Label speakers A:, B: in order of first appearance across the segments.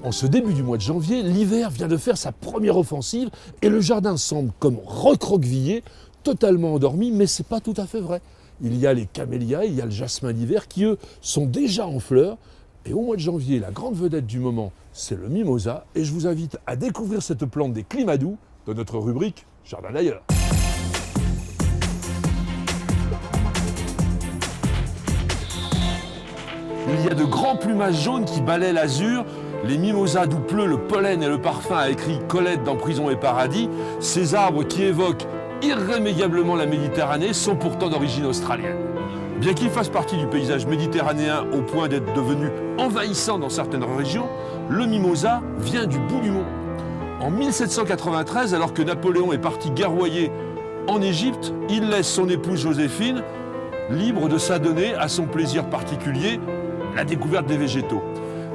A: En ce début du mois de janvier, l'hiver vient de faire sa première offensive et le jardin semble comme recroquevillé, totalement endormi, mais c'est pas tout à fait vrai. Il y a les camélias, il y a le jasmin d'hiver qui, eux, sont déjà en fleurs. Et au mois de janvier, la grande vedette du moment, c'est le mimosa. Et je vous invite à découvrir cette plante des climats doux dans notre rubrique Jardin d'ailleurs. Il y a de grands plumages jaunes qui balaient l'azur. Les mimosas d'où pleut le pollen et le parfum, a écrit Colette dans Prison et Paradis. Ces arbres qui évoquent irrémédiablement la Méditerranée sont pourtant d'origine australienne. Bien qu'ils fassent partie du paysage méditerranéen au point d'être devenus envahissants dans certaines régions, le mimosa vient du bout du monde. En 1793, alors que Napoléon est parti guerroyer en Égypte, il laisse son épouse Joséphine libre de s'adonner à son plaisir particulier, la découverte des végétaux.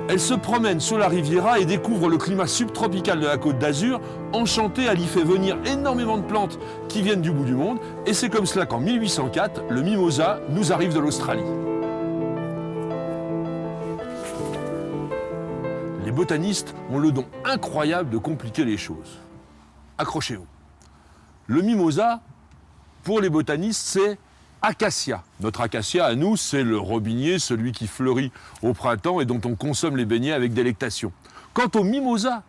A: Elle se promène sur la Riviera et découvre le climat subtropical de la Côte d'Azur. Enchantée, elle y fait venir énormément de plantes qui viennent du bout du monde. Et c'est comme cela qu'en 1804, le mimosa nous arrive de l'Australie. Les botanistes ont le don incroyable de compliquer les choses. Accrochez-vous. Le mimosa, pour les botanistes, c'est acacia. Notre acacia, à nous, c'est le robinier, celui qui fleurit au printemps et dont on consomme les beignets avec délectation. Quant au mimosa,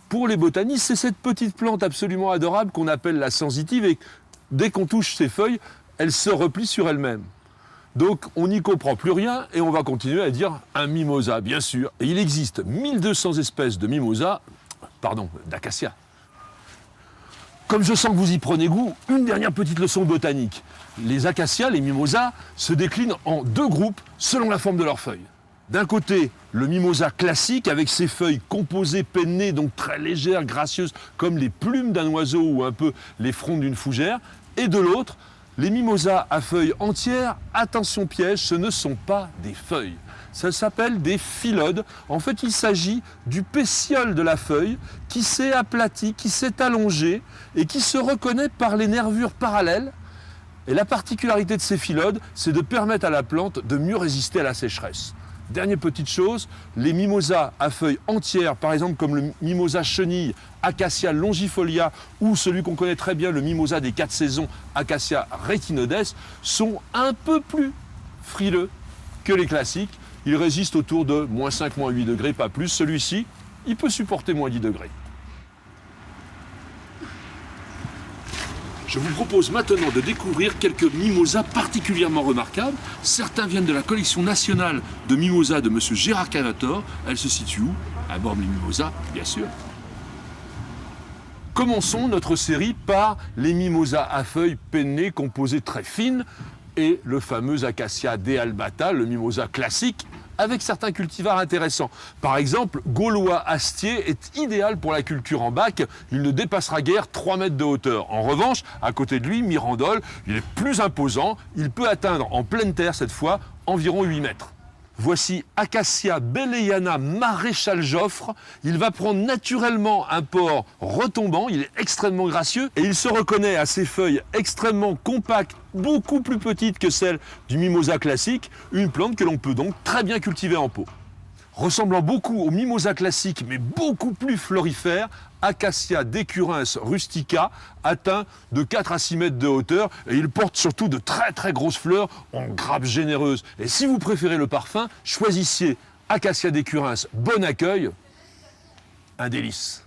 A: pour les botanistes, c'est cette petite plante absolument adorable qu'on appelle la sensitive et dès qu'on touche ses feuilles, elle se replie sur elle-même. Donc on n'y comprend plus rien et on va continuer à dire un mimosa, bien sûr. Et il existe 1200 espèces de mimosa, d'acacia. Comme je sens que vous y prenez goût, une dernière petite leçon botanique. Les acacias, les mimosas, se déclinent en deux groupes selon la forme de leurs feuilles. D'un côté, le mimosa classique avec ses feuilles composées, pennées, donc très légères, gracieuses, comme les plumes d'un oiseau ou un peu les frondes d'une fougère. Et de l'autre, les mimosas à feuilles entières, attention piège, ce ne sont pas des feuilles. Ça s'appelle des phyllodes. En fait, il s'agit du pétiole de la feuille qui s'est aplati, qui s'est allongé et qui se reconnaît par les nervures parallèles. Et la particularité de ces phyllodes, c'est de permettre à la plante de mieux résister à la sécheresse. Dernière petite chose, les mimosas à feuilles entières, par exemple comme le mimosa chenille, Acacia longifolia, ou celui qu'on connaît très bien, le mimosa des 4 saisons, Acacia retinodes, sont un peu plus frileux que les classiques. Ils résistent autour de -5, -8 degrés, pas plus. Celui-ci, il peut supporter -10 degrés. Je vous propose maintenant de découvrir quelques mimosas particulièrement remarquables. Certains viennent de la collection nationale de mimosas de M. Gérard Cavator. Elle se situe où? À Bormes-les-Mimosas, bien sûr. Commençons notre série par les mimosas à feuilles pennées, composées très fines, et le fameux Acacia dealbata, le mimosa classique, avec certains cultivars intéressants. Par exemple, Gaulois astier est idéal pour la culture en bac. Il ne dépassera guère 3 mètres de hauteur. En revanche, à côté de lui, Mirandole, il est plus imposant. Il peut atteindre en pleine terre, cette fois, environ 8 mètres. Voici Acacia belléiana maréchal Joffre. Il va prendre naturellement un port retombant, il est extrêmement gracieux et il se reconnaît à ses feuilles extrêmement compactes, beaucoup plus petites que celles du mimosa classique, une plante que l'on peut donc très bien cultiver en pot. Ressemblant beaucoup au mimosa classique mais beaucoup plus florifère, Acacia decurrens rustica atteint de 4 à 6 mètres de hauteur et il porte surtout de très très grosses fleurs en grappes généreuses. Et si vous préférez le parfum, choisissiez Acacia decurrens bon accueil, un délice.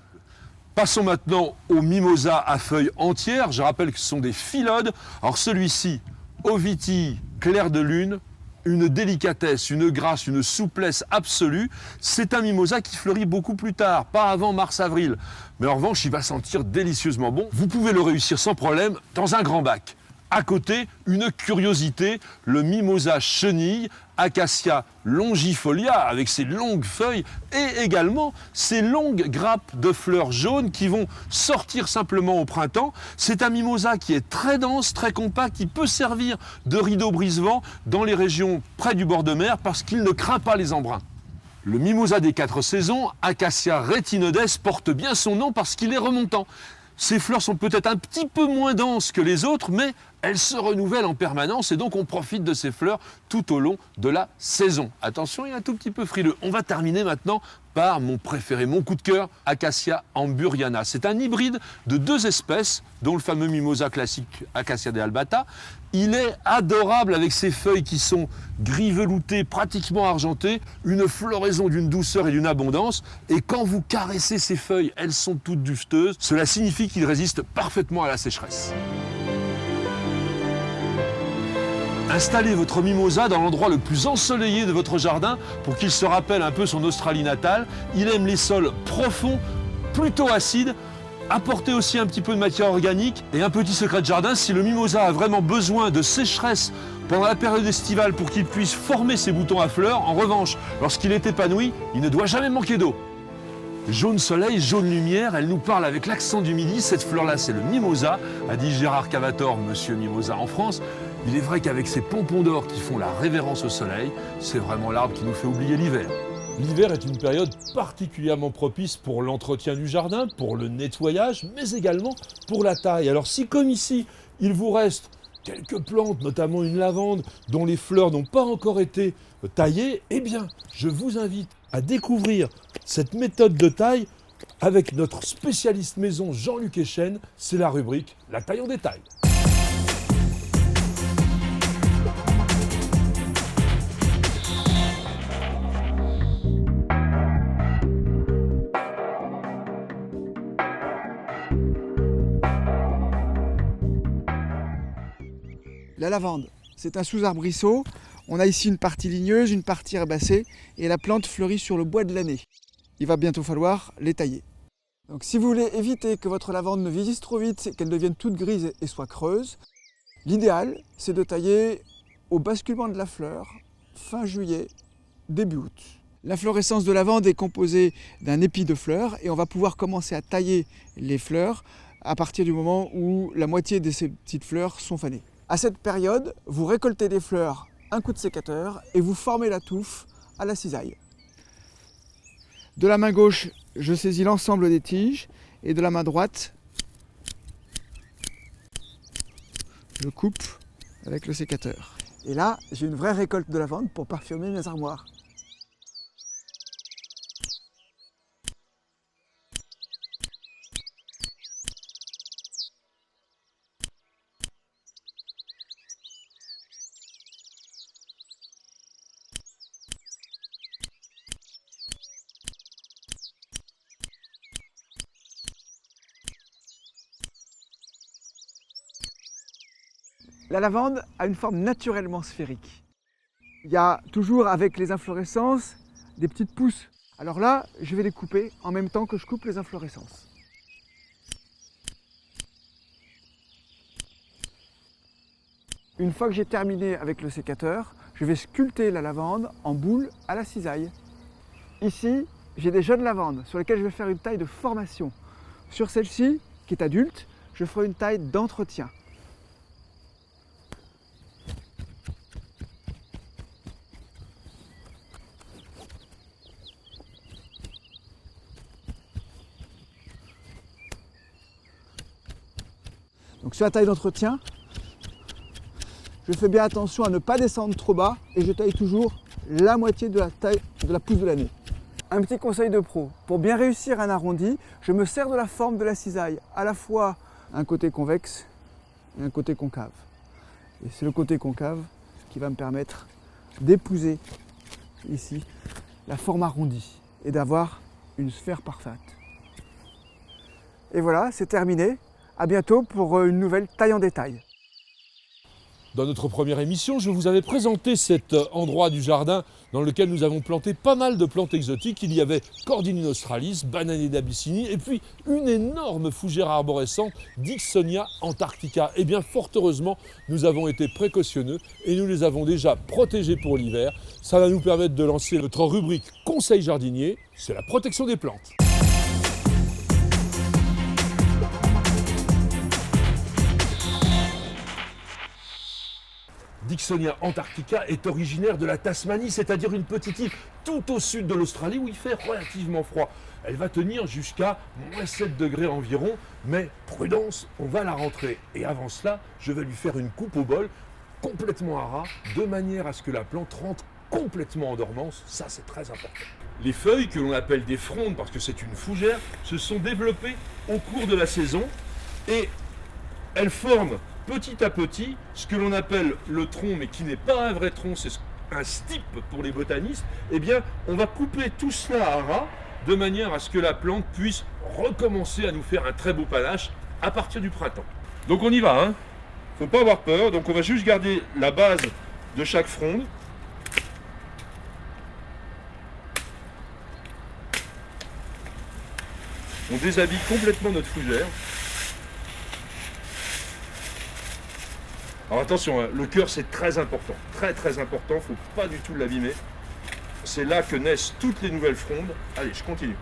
A: Passons maintenant aux mimosas à feuilles entières. Je rappelle que ce sont des phyllodes. Alors celui-ci, Oviti clair de lune, une délicatesse, une grâce, une souplesse absolue. C'est un mimosa qui fleurit beaucoup plus tard, pas avant mars-avril. Mais en revanche, il va sentir délicieusement bon. Vous pouvez le réussir sans problème dans un grand bac. À côté, une curiosité, le mimosa chenille, Acacia longifolia, avec ses longues feuilles et également ses longues grappes de fleurs jaunes qui vont sortir simplement au printemps. C'est un mimosa qui est très dense, très compact, qui peut servir de rideau brise-vent dans les régions près du bord de mer parce qu'il ne craint pas les embruns. Le mimosa des 4 saisons, Acacia retinodes, porte bien son nom parce qu'il est remontant. Ses fleurs sont peut-être un petit peu moins denses que les autres, mais elles se renouvellent en permanence et donc on profite de ces fleurs tout au long de la saison. Attention, il est un tout petit peu frileux. On va terminer maintenant par mon préféré, mon coup de cœur, Acacia amburiana. C'est un hybride de 2 espèces, dont le fameux mimosa classique Acacia dealbata. Il est adorable avec ses feuilles qui sont gris velouté, pratiquement argentées, une floraison d'une douceur et d'une abondance. Et quand vous caressez ces feuilles, elles sont toutes dufteuses. Cela signifie qu'il résiste parfaitement à la sécheresse. Installez votre mimosa dans l'endroit le plus ensoleillé de votre jardin pour qu'il se rappelle un peu son Australie natale. Il aime les sols profonds, plutôt acides. Apportez aussi un petit peu de matière organique. Et un petit secret de jardin, si le mimosa a vraiment besoin de sécheresse pendant la période estivale pour qu'il puisse former ses boutons à fleurs, en revanche, lorsqu'il est épanoui, il ne doit jamais manquer d'eau. Jaune soleil, jaune lumière, elle nous parle avec l'accent du midi. Cette fleur-là, c'est le mimosa, a dit Gérard Cavator, monsieur Mimosa en France. Il est vrai qu'avec ces pompons d'or qui font la révérence au soleil, c'est vraiment l'arbre qui nous fait oublier l'hiver. L'hiver est une période particulièrement propice pour l'entretien du jardin, pour le nettoyage, mais également pour la taille. Alors si, comme ici, il vous reste quelques plantes, notamment une lavande, dont les fleurs n'ont pas encore été taillées, eh bien, je vous invite à découvrir cette méthode de taille avec notre spécialiste maison Jean-Luc Echen. C'est la rubrique « La taille en détail ».
B: La lavande, c'est un sous-arbrisseau. On a ici une partie ligneuse, une partie herbacée et la plante fleurit sur le bois de l'année. Il va bientôt falloir les tailler. Donc si vous voulez éviter que votre lavande ne vieillisse trop vite, qu'elle devienne toute grise et soit creuse, l'idéal c'est de tailler au basculement de la fleur, fin juillet, début août. L'inflorescence de lavande est composée d'un épi de fleurs et on va pouvoir commencer à tailler les fleurs à partir du moment où la moitié de ces petites fleurs sont fanées. À cette période, vous récoltez des fleurs, un coup de sécateur et vous formez la touffe à la cisaille. De la main gauche, je saisis l'ensemble des tiges et de la main droite, je coupe avec le sécateur. Et là, j'ai une vraie récolte de lavande pour parfumer mes armoires. La lavande a une forme naturellement sphérique. Il y a toujours avec les inflorescences des petites pousses. Alors là, je vais les couper en même temps que je coupe les inflorescences. Une fois que j'ai terminé avec le sécateur, je vais sculpter la lavande en boule à la cisaille. Ici, j'ai des jeunes lavandes sur lesquelles je vais faire une taille de formation. Sur celle-ci, qui est adulte, je ferai une taille d'entretien. Donc sur la taille d'entretien, je fais bien attention à ne pas descendre trop bas et je taille toujours la moitié de la taille de la pousse de l'année. Un petit conseil de pro, pour bien réussir un arrondi, je me sers de la forme de la cisaille, à la fois un côté convexe et un côté concave. Et c'est le côté concave qui va me permettre d'épouser ici la forme arrondie et d'avoir une sphère parfaite. Et voilà, c'est terminé. À bientôt pour une nouvelle taille en détail.
A: Dans notre première émission, je vous avais présenté cet endroit du jardin dans lequel nous avons planté pas mal de plantes exotiques. Il y avait Cordinine australis, Bananier d'Abyssinie et puis une énorme fougère arborescente, Dicksonia antarctica. Et bien fort heureusement, nous avons été précautionneux et nous les avons déjà protégées pour l'hiver. Ça va nous permettre de lancer notre rubrique Conseil jardinier, c'est la protection des plantes. Dixonia antarctica est originaire de la Tasmanie, c'est-à-dire une petite île tout au sud de l'Australie où il fait relativement froid. Elle va tenir jusqu'à moins 7 degrés environ, mais prudence, on va la rentrer. Et avant cela, je vais lui faire une coupe au bol complètement à ras, de manière à ce que la plante rentre complètement en dormance. Ça, c'est très important. Les feuilles, que l'on appelle des frondes parce que c'est une fougère, se sont développées au cours de la saison et elles forment petit à petit ce que l'on appelle le tronc, mais qui n'est pas un vrai tronc, c'est un stipe pour les botanistes. Eh bien, on va couper tout cela à ras de manière à ce que la plante puisse recommencer à nous faire un très beau panache à partir du printemps. Donc on y va, hein. Faut pas avoir peur, donc on va juste garder la base de chaque fronde. On déshabille complètement notre fougère. Alors attention, hein, le cœur c'est très important, très très important, faut pas du tout l'abîmer. C'est là que naissent toutes les nouvelles frondes. Allez, je continue.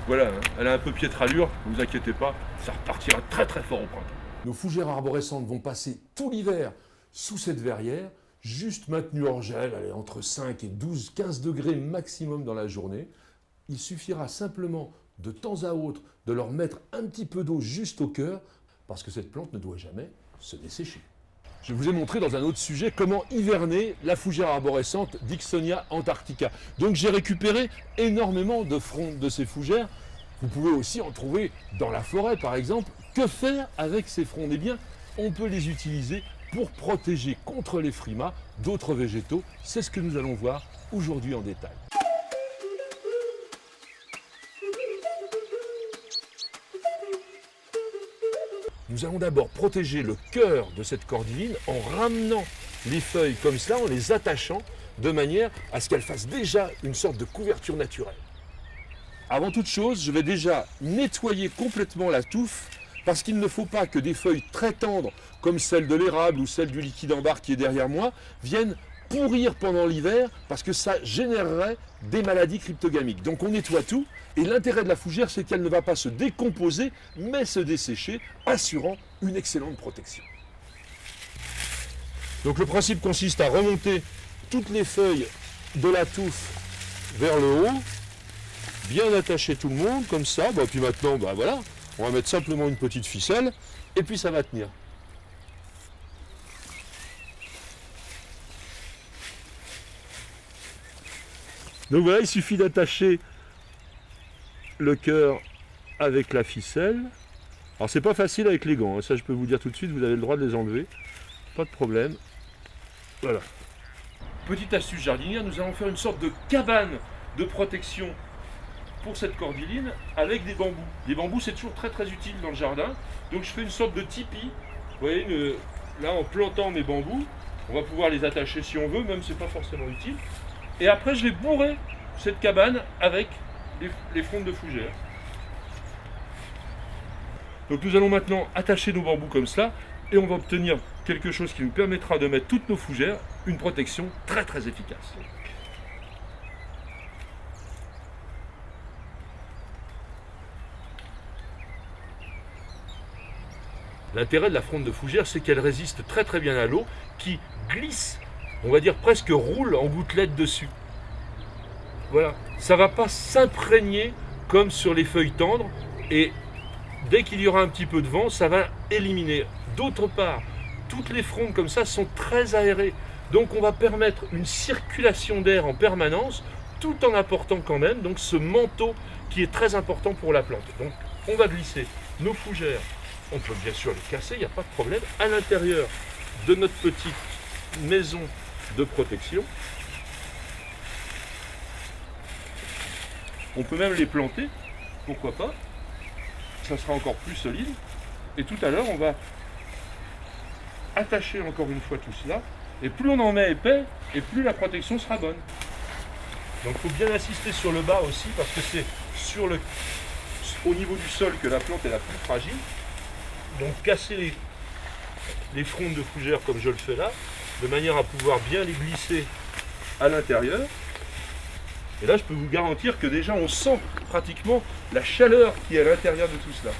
A: Voilà, hein, elle a un peu pied de rallure, ne vous inquiétez pas, ça repartira très très fort au printemps. Nos fougères arborescentes vont passer tout l'hiver sous cette verrière, juste maintenue hors gel, allez, entre 5 et 12, 15 degrés maximum dans la journée. Il suffira simplement de temps à autre de leur mettre un petit peu d'eau juste au cœur, parce que cette plante ne doit jamais se dessécher. Je vous ai montré dans un autre sujet comment hiverner la fougère arborescente Dixonia antarctica. Donc j'ai récupéré énormément de frondes de ces fougères. Vous pouvez aussi en trouver dans la forêt par exemple. Que faire avec ces frondes? Eh bien, on peut les utiliser pour protéger contre les frimas d'autres végétaux. C'est ce que nous allons voir aujourd'hui en détail. Nous allons d'abord protéger le cœur de cette cordyline en ramenant les feuilles comme cela, en les attachant de manière à ce qu'elles fassent déjà une sorte de couverture naturelle. Avant toute chose, je vais déjà nettoyer complètement la touffe parce qu'il ne faut pas que des feuilles très tendres comme celle de l'érable ou celle du liquide ambar qui est derrière moi viennent pourrir pendant l'hiver parce que ça générerait des maladies cryptogamiques. Donc on nettoie tout et l'intérêt de la fougère c'est qu'elle ne va pas se décomposer mais se dessécher, assurant une excellente protection. Donc le principe consiste à remonter toutes les feuilles de la touffe vers le haut, bien attacher tout le monde comme ça, puis maintenant voilà, on va mettre simplement une petite ficelle et puis ça va tenir. Donc voilà, il suffit d'attacher le cœur avec la ficelle. Alors c'est pas facile avec les gants, hein. Ça je peux vous dire tout de suite, vous avez le droit de les enlever, pas de problème. Voilà. Petite astuce jardinière, nous allons faire une sorte de cabane de protection pour cette cordyline avec des bambous. Les bambous c'est toujours très très utile dans le jardin, donc je fais une sorte de tipi. Vous voyez, là en plantant mes bambous, on va pouvoir les attacher si on veut, même c'est pas forcément utile. Et après, je vais bourrer cette cabane avec les frondes de fougère. Donc nous allons maintenant attacher nos bambous comme cela et on va obtenir quelque chose qui nous permettra de mettre toutes nos fougères, une protection très très efficace. L'intérêt de la fronde de fougère, c'est qu'elle résiste très très bien à l'eau, qui glisse, on va dire presque roule en gouttelettes dessus. Voilà, ça ne va pas s'imprégner comme sur les feuilles tendres et dès qu'il y aura un petit peu de vent, ça va éliminer. D'autre part, toutes les frondes comme ça sont très aérées, donc on va permettre une circulation d'air en permanence tout en apportant quand même donc ce manteau qui est très important pour la plante. Donc on va glisser nos fougères, on peut bien sûr les casser, il n'y a pas de problème, à l'intérieur de notre petite maison de protection. On peut même les planter, pourquoi pas, ça sera encore plus solide. Et tout à l'heure, on va attacher encore une fois tout cela. Et plus on en met épais, et plus la protection sera bonne. Donc il faut bien insister sur le bas aussi, parce que c'est au niveau du sol que la plante est la plus fragile. Donc casser les frondes de fougère comme je le fais là, de manière à pouvoir bien les glisser à l'intérieur. Et là, je peux vous garantir que déjà, on sent pratiquement la chaleur qui est à l'intérieur de tout cela.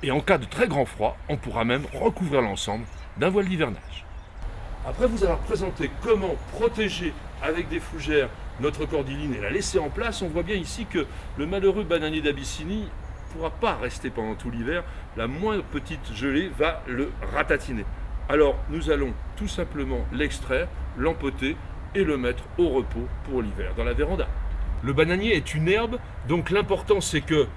A: Et en cas de très grand froid, on pourra même recouvrir l'ensemble d'un voile d'hivernage. Après vous avoir présenté comment protéger avec des fougères notre cordyline et la laisser en place, on voit bien ici que le malheureux bananier d'Abyssinie ne pourra pas rester pendant tout l'hiver. La moindre petite gelée va le ratatiner. Alors nous allons tout simplement l'extraire, l'empoter et le mettre au repos pour l'hiver dans la véranda. Le bananier est une herbe, donc l'important c'est que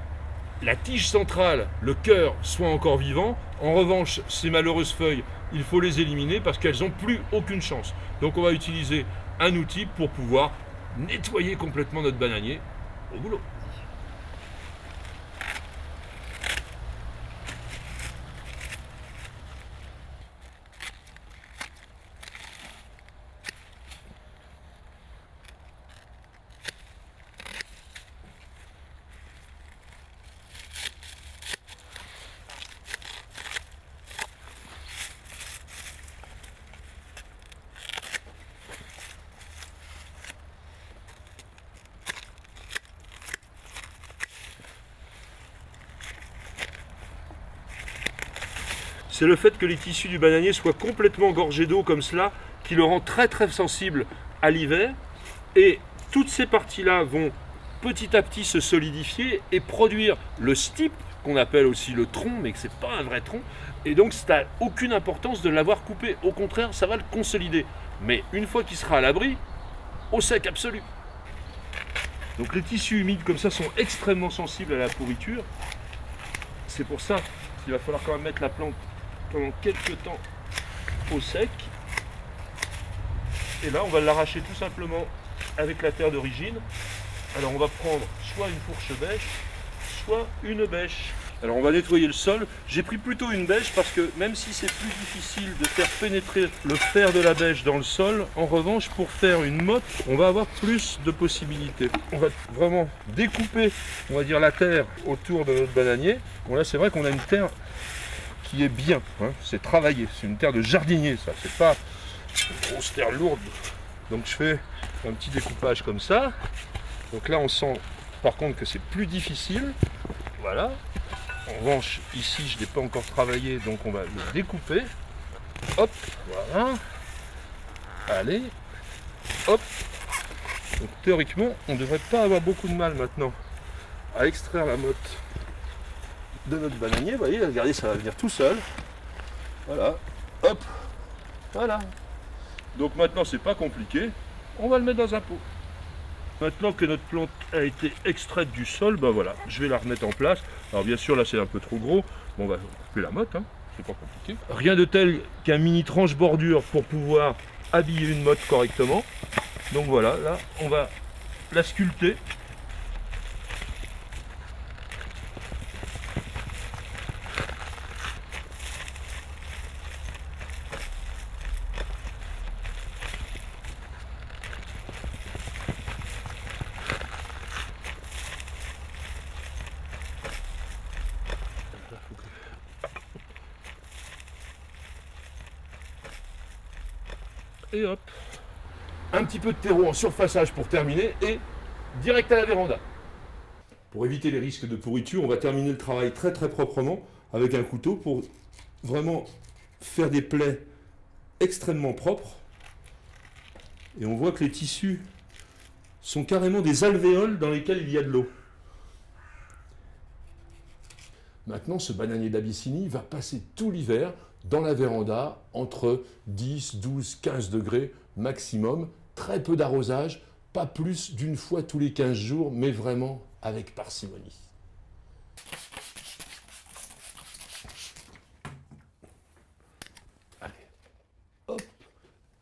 A: la tige centrale, le cœur, soit encore vivant. En revanche, ces malheureuses feuilles, il faut les éliminer parce qu'elles n'ont plus aucune chance. Donc on va utiliser un outil pour pouvoir nettoyer complètement notre bananier. Au boulot. C'est le fait que les tissus du bananier soient complètement gorgés d'eau comme cela qui le rend très très sensible à l'hiver. Et toutes ces parties-là vont petit à petit se solidifier et produire le stipe, qu'on appelle aussi le tronc, mais que ce n'est pas un vrai tronc. Et donc ça n'a aucune importance de l'avoir coupé. Au contraire, ça va le consolider. Mais une fois qu'il sera à l'abri, au sec absolu. Donc les tissus humides comme ça sont extrêmement sensibles à la pourriture. C'est pour ça qu'il va falloir quand même mettre la plante pendant quelques temps au sec. Et là on va l'arracher tout simplement avec la terre d'origine. Alors on va prendre soit une fourche bêche, soit une bêche. Alors on va nettoyer le sol. J'ai pris plutôt une bêche parce que même si c'est plus difficile de faire pénétrer le fer de la bêche dans le sol, en revanche pour faire une motte, on va avoir plus de possibilités. On va vraiment découper, on va dire, la terre autour de notre bananier. Bon là c'est vrai qu'on a une terre qui est bien, hein, c'est travaillé, c'est une terre de jardinier ça, c'est pas une grosse terre lourde. Donc je fais un petit découpage comme ça. Donc là on sent par contre que c'est plus difficile. Voilà. En revanche ici je n'ai pas encore travaillé, donc on va le découper. Hop, voilà. Allez, hop. Donc théoriquement on ne devrait pas avoir beaucoup de mal maintenant à extraire la motte de notre bananier. Vous voyez, regardez, ça va venir tout seul. Voilà, hop, voilà. Donc maintenant c'est pas compliqué, on va le mettre dans un pot. Maintenant que notre plante a été extraite du sol, ben voilà, je vais la remettre en place. Alors bien sûr là c'est un peu trop gros, bon, on va couper la motte, hein, c'est pas compliqué. Rien de tel qu'un mini tranche bordure pour pouvoir habiller une motte correctement. Donc voilà, là on va la sculpter. Et hop, un petit peu de terreau en surfaçage pour terminer et direct à la véranda. Pour éviter les risques de pourriture, on va terminer le travail très très proprement avec un couteau pour vraiment faire des plaies extrêmement propres. Et on voit que les tissus sont carrément des alvéoles dans lesquels il y a de l'eau. Maintenant, ce bananier d'Abyssinie va passer tout l'hiver dans la véranda entre 10, 12, 15 degrés maximum. Très peu d'arrosage, pas plus d'une fois tous les 15 jours, mais vraiment avec parcimonie. Allez, hop.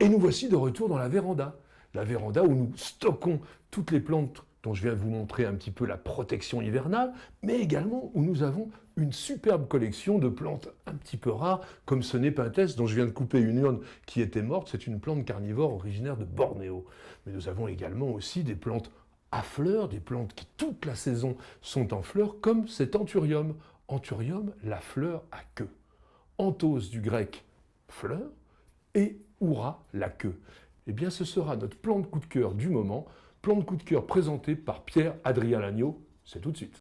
A: Et nous voici de retour dans la véranda. La véranda où nous stockons toutes les plantes dont je viens de vous montrer un petit peu la protection hivernale, mais également où nous avons une superbe collection de plantes un petit peu rares, comme ce Nepenthes dont je viens de couper une urne qui était morte. C'est une plante carnivore originaire de Bornéo. Mais nous avons également aussi des plantes à fleurs, des plantes qui toute la saison sont en fleurs, comme cet anthurium. Anthurium, la fleur à queue. Anthos du grec, fleur, et oura, la queue. Eh bien, ce sera notre plan de coup de cœur du moment, plan de coup de cœur présenté par Pierre-Adrien Lagneau. C'est tout de suite.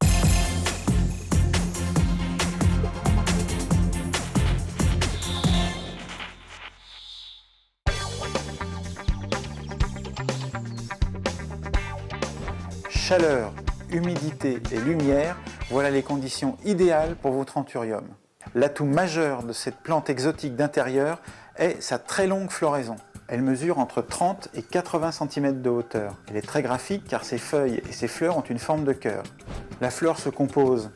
C: Chaleur, humidité et lumière, voilà les conditions idéales pour votre anthurium. L'atout majeur de cette plante exotique d'intérieur est sa très longue floraison. Elle mesure entre 30 et 80 cm de hauteur. Elle est très graphique car ses feuilles et ses fleurs ont une forme de cœur. La fleur se compose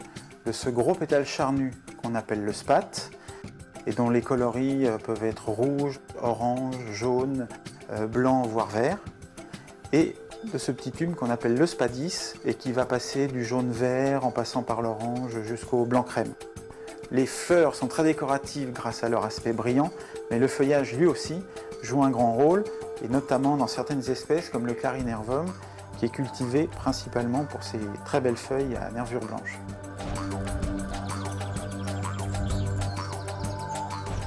C: de ce gros pétale charnu qu'on appelle le spathe et dont les coloris peuvent être rouge, orange, jaune, blanc voire vert. Et de ce petit tume qu'on appelle le spadis et qui va passer du jaune-vert en passant par l'orange jusqu'au blanc-crème. Les fleurs sont très décoratives grâce à leur aspect brillant, mais le feuillage lui aussi joue un grand rôle, et notamment dans certaines espèces comme le clarinervum, qui est cultivé principalement pour ses très belles feuilles à nervures blanches.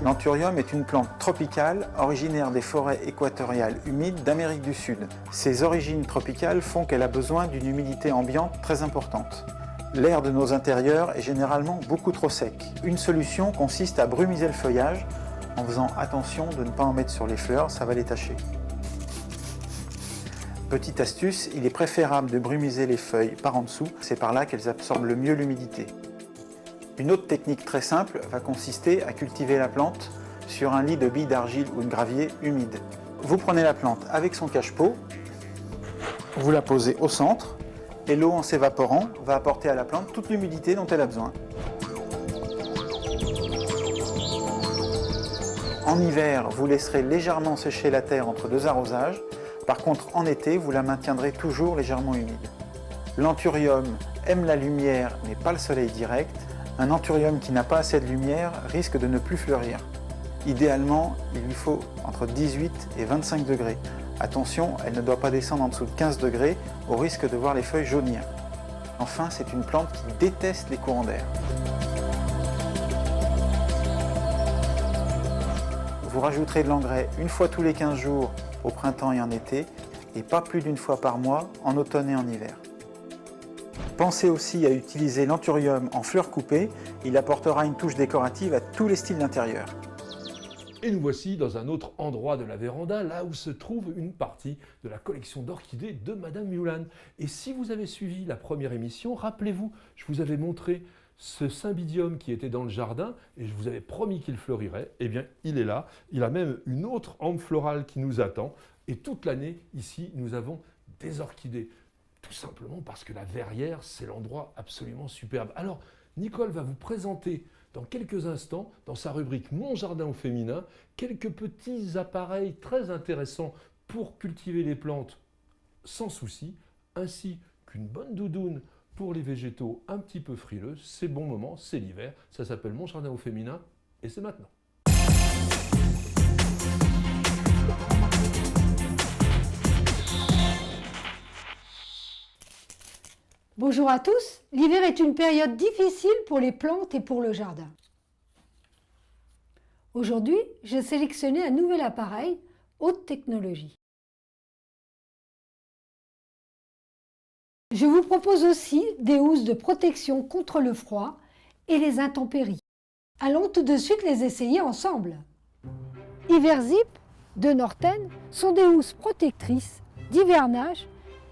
C: L'anthurium est une plante tropicale originaire des forêts équatoriales humides d'Amérique du Sud. Ses origines tropicales font qu'elle a besoin d'une humidité ambiante très importante. L'air de nos intérieurs est généralement beaucoup trop sec. Une solution consiste à brumiser le feuillage en faisant attention de ne pas en mettre sur les fleurs, ça va les tacher. Petite astuce, il est préférable de brumiser les feuilles par en dessous, c'est par là qu'elles absorbent le mieux l'humidité. Une autre technique très simple va consister à cultiver la plante sur un lit de billes d'argile ou de gravier humide. Vous prenez la plante avec son cache-pot, vous la posez au centre et l'eau en s'évaporant va apporter à la plante toute l'humidité dont elle a besoin. En hiver, vous laisserez légèrement sécher la terre entre deux arrosages. Par contre, en été, vous la maintiendrez toujours légèrement humide. L'anthurium aime la lumière mais pas le soleil direct. Un anthurium qui n'a pas assez de lumière risque de ne plus fleurir. Idéalement, il lui faut entre 18 et 25 degrés. Attention, elle ne doit pas descendre en dessous de 15 degrés au risque de voir les feuilles jaunir. Enfin, c'est une plante qui déteste les courants d'air. Vous rajouterez de l'engrais une fois tous les 15 jours au printemps et en été et pas plus d'une fois par mois en automne et en hiver. Pensez aussi à utiliser l'anthurium en fleurs coupées, il apportera une touche décorative à tous les styles d'intérieur.
A: Et nous voici dans un autre endroit de la véranda, là où se trouve une partie de la collection d'orchidées de Madame Mulan. Et si vous avez suivi la première émission, rappelez-vous, je vous avais montré ce cymbidium qui était dans le jardin et je vous avais promis qu'il fleurirait. Eh bien, il est là. Il a même une autre hampe florale qui nous attend. Et toute l'année, ici, nous avons des orchidées. Tout simplement parce que la verrière, c'est l'endroit absolument superbe. Alors, Nicole va vous présenter dans quelques instants, dans sa rubrique Mon jardin au féminin, quelques petits appareils très intéressants pour cultiver les plantes sans souci, ainsi qu'une bonne doudoune pour les végétaux un petit peu frileux. C'est bon moment, c'est l'hiver. Ça s'appelle Mon jardin au féminin et c'est maintenant.
D: Bonjour à tous, l'hiver est une période difficile pour les plantes et pour le jardin. Aujourd'hui, j'ai sélectionné un nouvel appareil, haute technologie. Je vous propose aussi des housses de protection contre le froid et les intempéries. Allons tout de suite les essayer ensemble. Iverzip de Norten sont des housses protectrices d'hivernage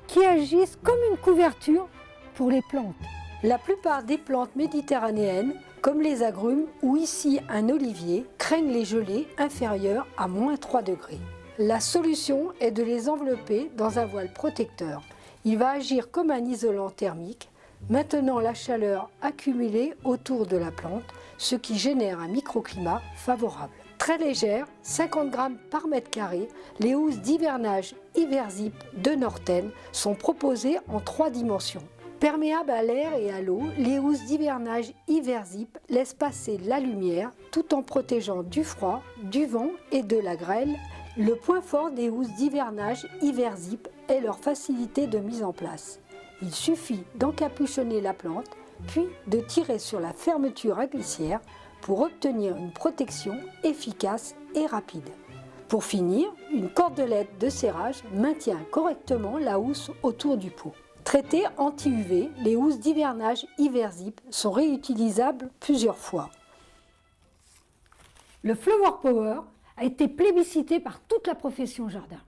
D: qui agissent comme une couverture pour les plantes. La plupart des plantes méditerranéennes, comme les agrumes ou ici un olivier, craignent les gelées inférieures à -3 degrés. La solution est de les envelopper dans un voile protecteur. Il va agir comme un isolant thermique, maintenant la chaleur accumulée autour de la plante, ce qui génère un microclimat favorable. Très légères, 50 grammes par mètre carré, les housses d'hivernage Iverzip de Norten sont proposées en 3 dimensions. Perméables à l'air et à l'eau, les housses d'hivernage Iverzip laissent passer la lumière tout en protégeant du froid, du vent et de la grêle. Le point fort des housses d'hivernage Iverzip est leur facilité de mise en place. Il suffit d'encapuchonner la plante, puis de tirer sur la fermeture à glissière pour obtenir une protection efficace et rapide. Pour finir, une cordelette de serrage maintient correctement la housse autour du pot. Traitées anti-UV, les housses d'hivernage Iversip sont réutilisables plusieurs fois. Le Flower Power a été plébiscité par toute la profession jardin.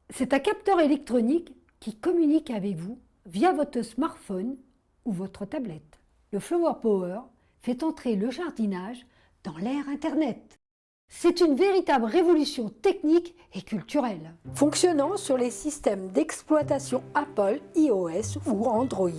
D: C'est un capteur électronique qui communique avec vous via votre smartphone ou votre tablette. Le Flower Power fait entrer le jardinage dans l'ère Internet. C'est une véritable révolution technique et culturelle. Fonctionnant sur les systèmes d'exploitation Apple, iOS ou Android,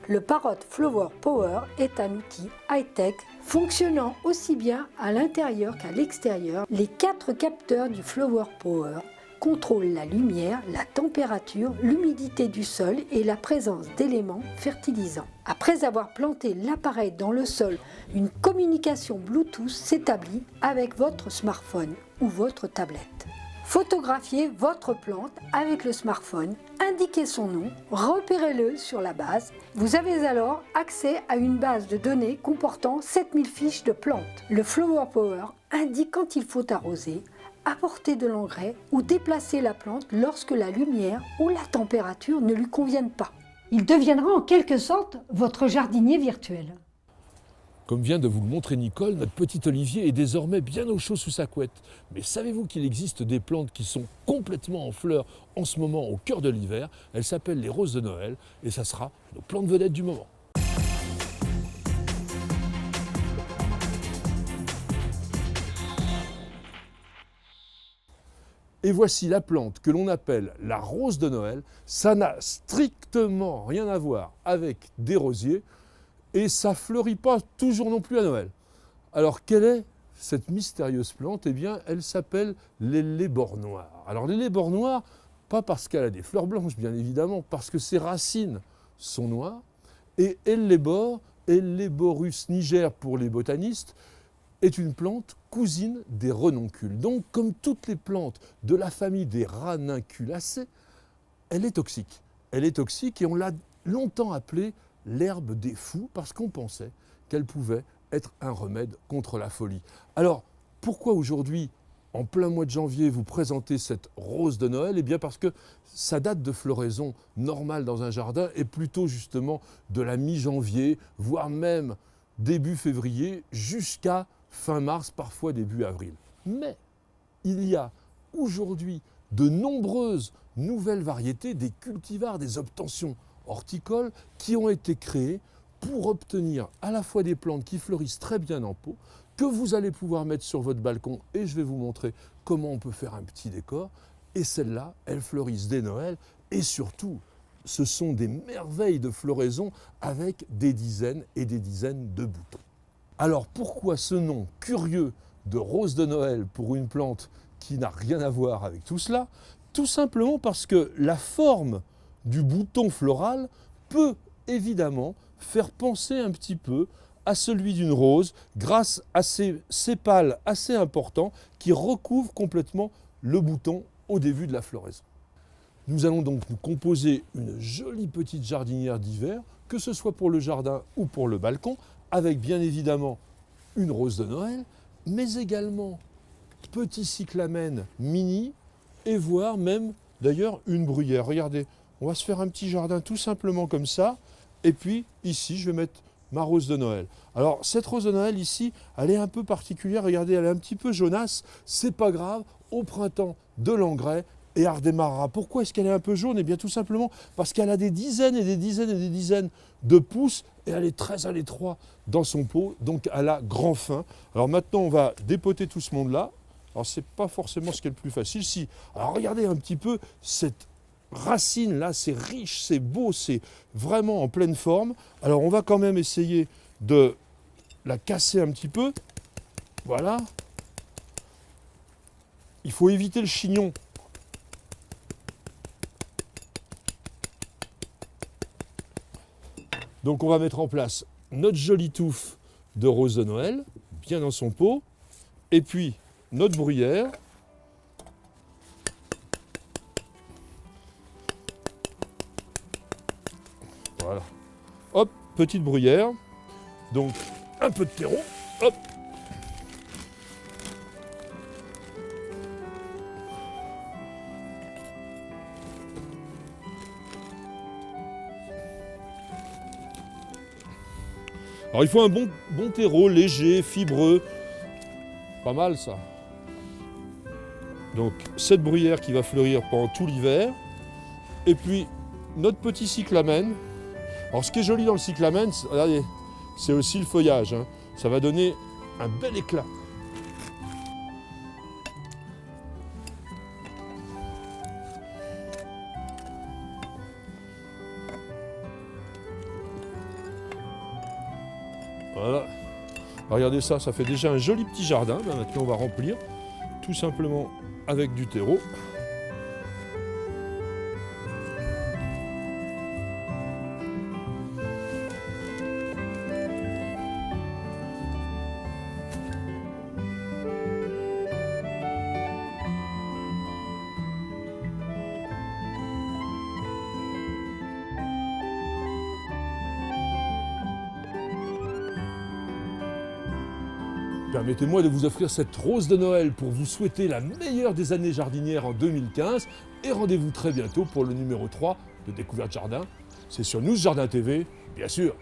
D: le Parrot Flower Power est un outil high-tech fonctionnant aussi bien à l'intérieur qu'à l'extérieur. Les 4 capteurs du Flower Power contrôlent la lumière, la température, l'humidité du sol et la présence d'éléments fertilisants. Après avoir planté l'appareil dans le sol, une communication Bluetooth s'établit avec votre smartphone ou votre tablette. Photographiez votre plante avec le smartphone, indiquez son nom, repérez-le sur la base. Vous avez alors accès à une base de données comportant 7000 fiches de plantes. Le Flower Power indique quand il faut arroser, apporter de l'engrais ou déplacer la plante lorsque la lumière ou la température ne lui conviennent pas. Il deviendra en quelque sorte votre jardinier virtuel.
A: Comme vient de vous le montrer Nicole, notre petit Olivier est désormais bien au chaud sous sa couette. Mais savez-vous qu'il existe des plantes qui sont complètement en fleurs en ce moment au cœur de l'hiver? Elles s'appellent les roses de Noël et ça sera nos plantes vedettes du moment. Et voici la plante que l'on appelle la rose de Noël. Ça n'a strictement rien à voir avec des rosiers et ça fleurit pas toujours non plus à Noël. Alors quelle est cette mystérieuse plante? Eh bien, elle s'appelle l'hellebore noir. Alors l'hellebore noir, pas parce qu'elle a des fleurs blanches, bien évidemment, parce que ses racines sont noires. Et hellebore, Helleborus niger pour les botanistes, est une plante cousine des renoncules. Donc, comme toutes les plantes de la famille des ranunculacées, elle est toxique. Elle est toxique et on l'a longtemps appelée l'herbe des fous parce qu'on pensait qu'elle pouvait être un remède contre la folie. Alors, pourquoi aujourd'hui, en plein mois de janvier, vous présentez cette rose de Noël? Eh bien parce que sa date de floraison normale dans un jardin est plutôt justement de la mi-janvier, voire même début février, jusqu'à fin mars, parfois début avril. Mais il y a aujourd'hui de nombreuses nouvelles variétés, des cultivars, des obtentions horticoles qui ont été créées pour obtenir à la fois des plantes qui fleurissent très bien en pot, que vous allez pouvoir mettre sur votre balcon et je vais vous montrer comment on peut faire un petit décor. Et celles-là, elles fleurissent dès Noël et surtout, ce sont des merveilles de floraison avec des dizaines et des dizaines de boutons. Alors pourquoi ce nom curieux de rose de Noël pour une plante qui n'a rien à voir avec tout cela? Tout simplement parce que la forme du bouton floral peut évidemment faire penser un petit peu à celui d'une rose grâce à ces sépales assez importants qui recouvrent complètement le bouton au début de la floraison. Nous allons donc nous composer une jolie petite jardinière d'hiver, que ce soit pour le jardin ou pour le balcon, avec bien évidemment une rose de Noël, mais également petit cyclamen mini et voire même d'ailleurs une bruyère. Regardez, on va se faire un petit jardin tout simplement comme ça et puis ici je vais mettre ma rose de Noël. Alors cette rose de Noël ici, elle est un peu particulière, regardez, elle est un petit peu jaunasse, c'est pas grave, au printemps de l'engrais et elle redémarrera. Pourquoi est-ce qu'elle est un peu jaune? Eh bien tout simplement parce qu'elle a des dizaines et des dizaines et des dizaines de pousses et elle est très à l'étroit dans son pot, donc elle a grand fin. Alors maintenant on va dépoter tout ce monde-là. Alors c'est pas forcément ce qui est le plus facile. Si, alors regardez un petit peu cette racine là, c'est riche, c'est beau, c'est vraiment en pleine forme. Alors on va quand même essayer de la casser un petit peu. Voilà. Il faut éviter le chignon. Donc on va mettre en place notre jolie touffe de rose de Noël, bien dans son pot, et puis notre bruyère. Voilà. Hop, petite bruyère. Donc un peu de terreau. Hop. Alors il faut un bon terreau, léger, fibreux. Pas mal ça. Donc cette bruyère qui va fleurir pendant tout l'hiver. Et puis notre petit cyclamen. Alors ce qui est joli dans le cyclamen, regardez, c'est aussi le feuillage. Hein. Ça va donner un bel éclat. Voilà. Regardez ça, ça fait déjà un joli petit jardin. Ben maintenant, on va remplir tout simplement avec du terreau. Permettez-moi de vous offrir cette rose de Noël pour vous souhaiter la meilleure des années jardinières en 2015 et rendez-vous très bientôt pour le numéro 3 de Découverte Jardin. C'est sur Nous Jardin TV, bien sûr.